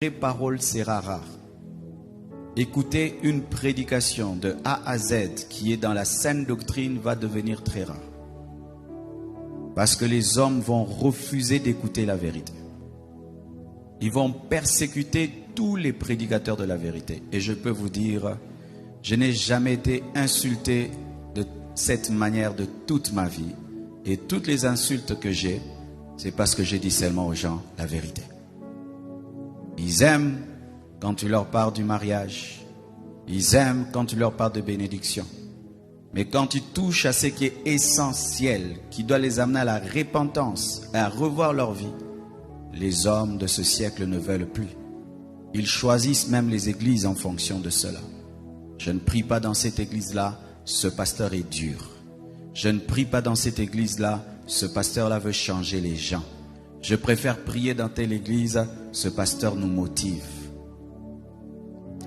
vraie parole sera rare. Écouter une prédication de A à Z qui est dans la saine doctrine va devenir très rare. Parce que les hommes vont refuser d'écouter la vérité. Ils vont persécuter tous les prédicateurs de la vérité. Et je peux vous dire, je n'ai jamais été insulté de cette manière de toute ma vie. Et toutes les insultes que j'ai, c'est parce que j'ai dit seulement aux gens la vérité. Ils aiment quand tu leur parles du mariage. Ils aiment quand tu leur parles de bénédiction. Mais quand tu touches à ce qui est essentiel, qui doit les amener à la repentance, à revoir leur vie, les hommes de ce siècle ne veulent plus. Ils choisissent même les églises en fonction de cela. Je ne prie pas dans cette église-là, ce pasteur est dur. Je ne prie pas dans cette église-là, ce pasteur-là veut changer les gens. Je préfère prier dans telle église, ce pasteur nous motive.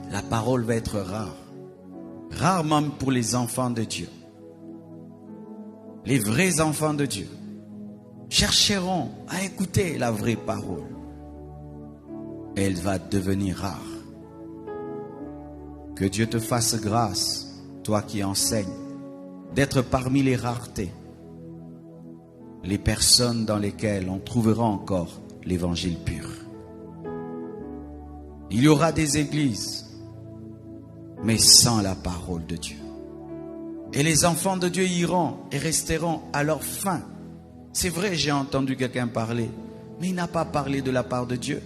La parole va être rare. Rare même pour les enfants de Dieu. Les vrais enfants de Dieu chercheront à écouter la vraie parole. Elle va devenir rare. Que Dieu te fasse grâce, toi qui enseignes, d'être parmi les raretés, les personnes dans lesquelles on trouvera encore l'évangile pur. Il y aura des églises, mais sans la parole de Dieu. Et les enfants de Dieu iront et resteront à leur fin. C'est vrai, j'ai entendu quelqu'un parler, mais il n'a pas parlé de la part de Dieu.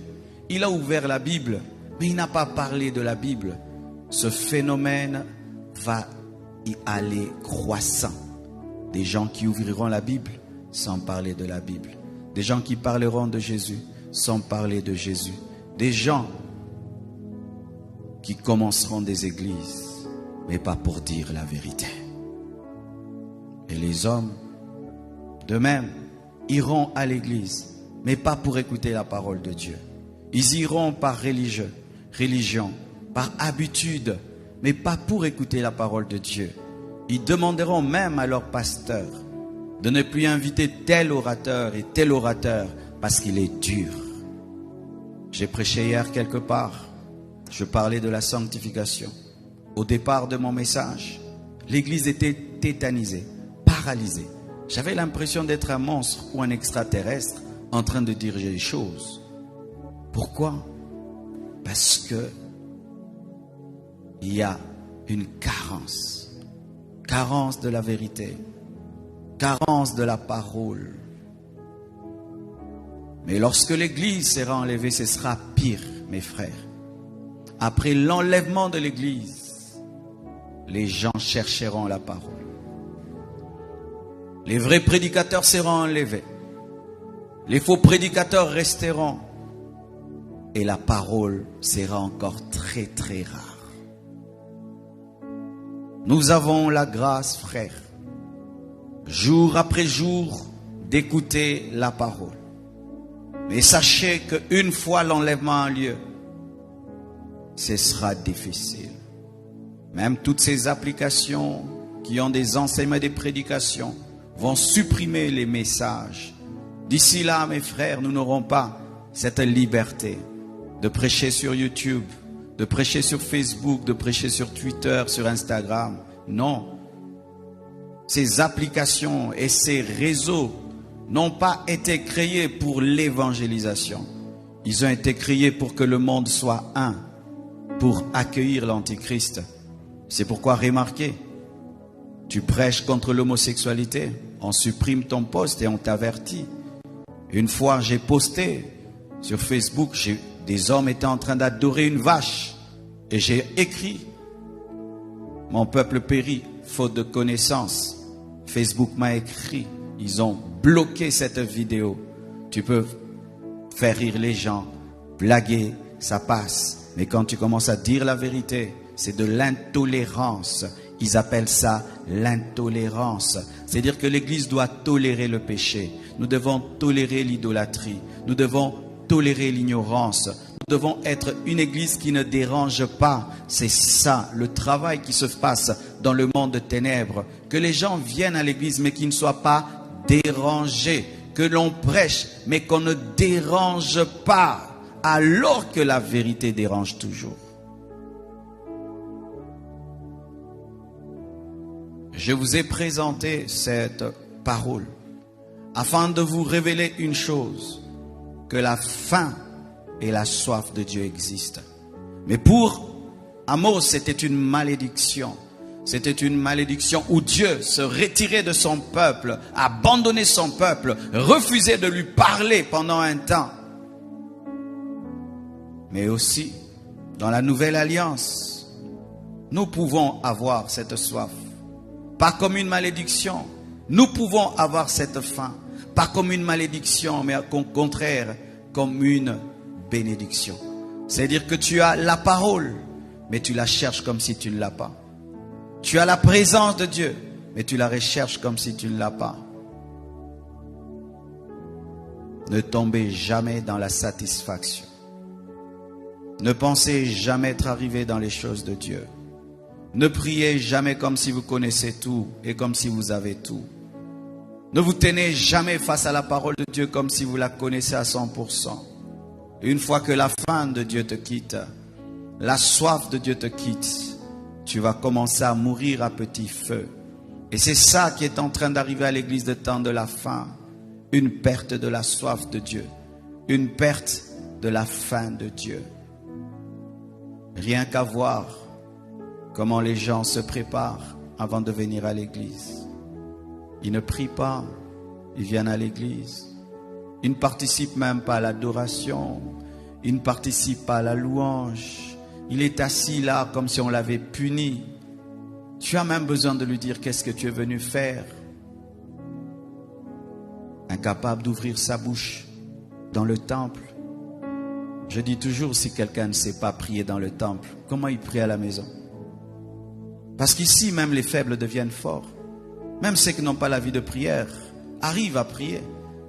Il a ouvert la Bible, mais il n'a pas parlé de la Bible. Ce phénomène va y aller croissant. Des gens qui ouvriront la Bible sans parler de la Bible. Des gens qui parleront de Jésus sans parler de Jésus. Des gens qui commenceront des églises, mais pas pour dire la vérité. Et les hommes, de même, iront à l'église, mais pas pour écouter la parole de Dieu. Ils iront par religion, par habitude, mais pas pour écouter la parole de Dieu. Ils demanderont même à leur pasteur de ne plus inviter tel orateur et tel orateur parce qu'il est dur. J'ai prêché hier quelque part, je parlais de la sanctification. Au départ de mon message, l'église était tétanisée, paralysée. J'avais l'impression d'être un monstre ou un extraterrestre en train de diriger les choses. Pourquoi? Parce que il y a une carence de la vérité, carence de la parole. Mais lorsque l'église sera enlevée, ce sera pire, mes frères. Après l'enlèvement de l'église, les gens chercheront la parole. Les vrais prédicateurs seront enlevés. Les faux prédicateurs resteront. Et la parole sera encore très très rare. Nous avons la grâce, frères, jour après jour, d'écouter la parole. Mais sachez qu'une fois l'enlèvement a lieu, ce sera difficile. Même toutes ces applications qui ont des enseignements et des prédications vont supprimer les messages. D'ici là, mes frères, nous n'aurons pas cette liberté de prêcher sur YouTube, de prêcher sur Facebook, de prêcher sur Twitter, sur Instagram. Non. Ces applications et ces réseaux n'ont pas été créés pour l'évangélisation. Ils ont été créés pour que le monde soit un, pour accueillir l'Antichrist. C'est pourquoi, remarquez, tu prêches contre l'homosexualité, on supprime ton post et on t'avertit. Une fois, j'ai posté sur Facebook, des hommes étaient en train d'adorer une vache. Et j'ai écrit, mon peuple périt, faute de connaissance. Facebook m'a écrit, ils ont bloqué cette vidéo. Tu peux faire rire les gens, blaguer, ça passe. Mais quand tu commences à dire la vérité, c'est de l'intolérance. Ils appellent ça l'intolérance. C'est-à-dire que l'Église doit tolérer le péché. Nous devons tolérer l'idolâtrie. Nous devons tolérer l'ignorance. Nous devons être une église qui ne dérange pas. C'est ça, le travail qui se passe dans le monde de ténèbres. Que les gens viennent à l'église, mais qu'ils ne soient pas dérangés. Que l'on prêche, mais qu'on ne dérange pas. alors que la vérité dérange toujours. Je vous ai présenté cette parole afin de vous révéler une chose, que la faim et la soif de Dieu existent. Mais pour Amos, c'était une malédiction. C'était une malédiction où Dieu se retirait de son peuple, abandonnait son peuple, refusait de lui parler pendant un temps. Mais aussi, dans la nouvelle alliance, nous pouvons avoir cette soif. Pas comme une malédiction. Nous pouvons avoir cette faim. Pas comme une malédiction, mais au contraire, comme une bénédiction. C'est-à-dire que tu as la parole, mais tu la cherches comme si tu ne l'as pas. Tu as la présence de Dieu, mais tu la recherches comme si tu ne l'as pas. Ne tombez jamais dans la satisfaction. Ne pensez jamais être arrivé dans les choses de Dieu. Ne priez jamais comme si vous connaissez tout et comme si vous avez tout. Ne vous tenez jamais face à la parole de Dieu comme si vous la connaissez à 100%. Une fois que la faim de Dieu te quitte, la soif de Dieu te quitte, tu vas commencer à mourir à petit feu. Et c'est ça qui est en train d'arriver à l'église de temps de la faim. Une perte de la soif de Dieu. Une perte de la faim de Dieu. Rien qu'à voir comment les gens se préparent avant de venir à l'église. Ils ne prient pas, ils viennent à l'église. Ils ne participent même pas à l'adoration. Ils ne participent pas à la louange. Il est assis là comme si on l'avait puni. Tu as même besoin de lui dire qu'est-ce que tu es venu faire. Incapable d'ouvrir sa bouche dans le temple. Je dis toujours, si quelqu'un ne sait pas prier dans le temple, comment il prie à la maison? Parce qu'ici, même les faibles deviennent forts. Même ceux qui n'ont pas la vie de prière arrivent à prier.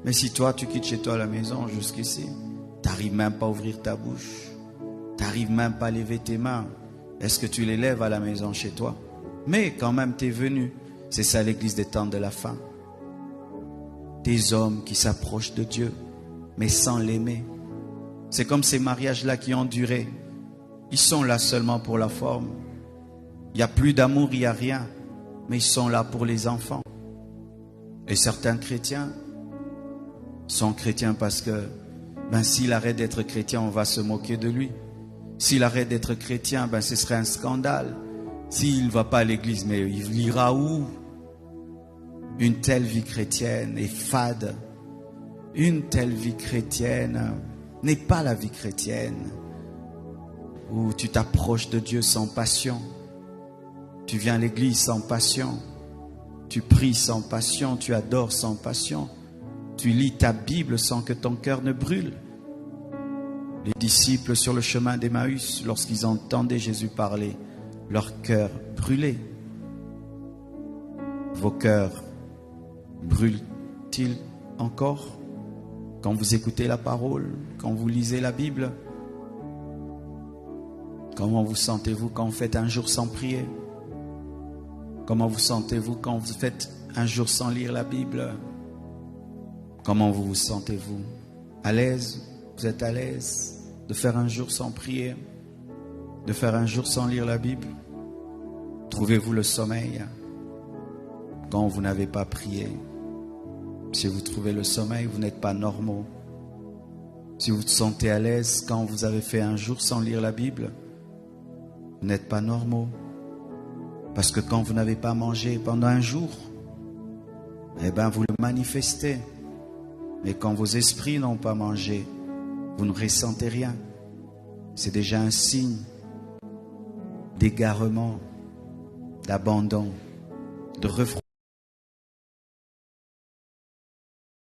Mais si toi, tu quittes chez toi à la maison jusqu'ici, tu n'arrives même pas à ouvrir ta bouche. Tu n'arrives même pas à lever tes mains. Est-ce que tu les lèves à la maison chez toi? Mais quand même, tu es venu. C'est ça l'église des temps de la fin. Des hommes qui s'approchent de Dieu, mais sans l'aimer. C'est comme ces mariages-là qui ont duré. Ils sont là seulement pour la forme. Il n'y a plus d'amour, il n'y a rien. Mais ils sont là pour les enfants. Et certains chrétiens sont chrétiens parce que s'il arrête d'être chrétien, on va se moquer de lui. S'il arrête d'être chrétien, ce serait un scandale. S'il ne va pas à l'église, mais il ira où? Une telle vie chrétienne est fade. Une telle vie chrétienne n'est pas la vie chrétienne où tu t'approches de Dieu sans passion. Tu viens à l'église sans passion. Tu pries sans passion. Tu adores sans passion. Tu lis ta Bible sans que ton cœur ne brûle. Les disciples sur le chemin d'Emmaüs, lorsqu'ils entendaient Jésus parler, leur cœur brûlait. Vos cœurs brûlent-ils encore quand vous écoutez la parole, quand vous lisez la Bible? Comment vous sentez-vous quand vous faites un jour sans prier? Comment vous sentez-vous quand vous faites un jour sans lire la Bible? Comment vous sentez-vous? À l'aise? Vous êtes à l'aise de faire un jour sans prier? De faire un jour sans lire la Bible? Trouvez-vous le sommeil quand vous n'avez pas prié? Si vous trouvez le sommeil, vous n'êtes pas normaux. Si vous vous sentez à l'aise quand vous avez fait un jour sans lire la Bible, vous n'êtes pas normaux. Parce que quand vous n'avez pas mangé pendant un jour, vous le manifestez. Mais quand vos esprits n'ont pas mangé, vous ne ressentez rien. C'est déjà un signe d'égarement, d'abandon, de refroidissement.